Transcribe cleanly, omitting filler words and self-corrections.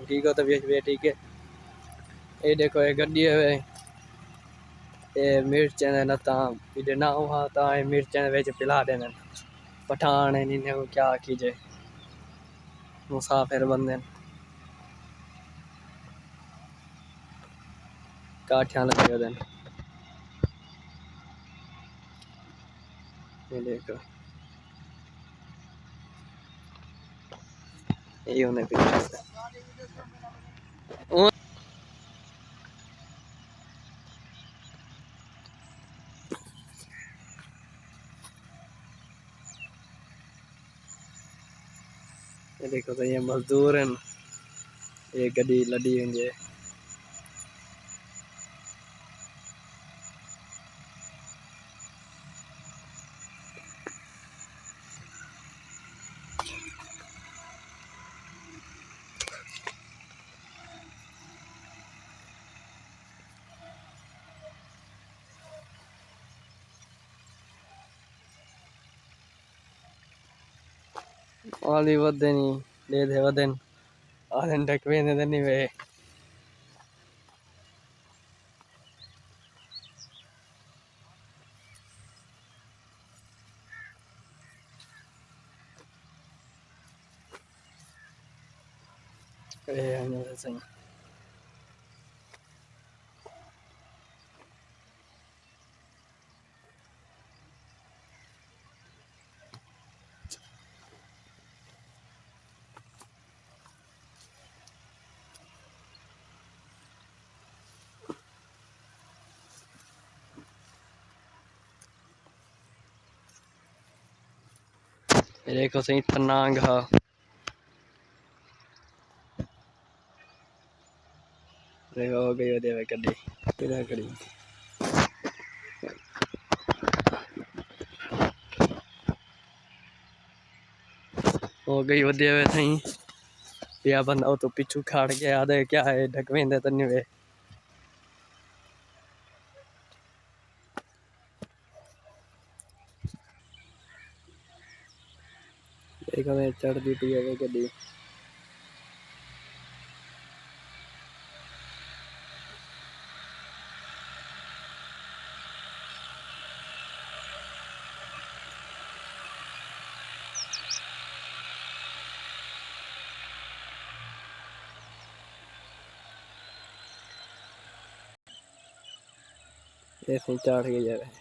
ठीक हो तबीयत भी ठीक है। ये देखो ये गड्डी है, ये मिर्चें ने नता इधर ना हुआ ता ये मिर्चें वेच पिला देने पठान है इन्हें को क्या कीजिए मुसाफिर बंदे काठियां लगे दिन। ये देखो ये उन्हें पीछे ये देखो तो ये मजदूर हैं, ये गड्डी लड़ी हुई है। आली वधे नहीं दे दे वधन आधन ढकवे ने नहीं वे सही। देखो सही तनांग हा देखो हो गई वधे गड्डी किधर खड़ी हो गई वधे हुए सही। या बंदा तो पिछू खाड़ के आधे क्या है ढकवेंदे तो नहीं वे देखो मैं चढ़ दी पी है गड्डी। ये चढ़ गई है।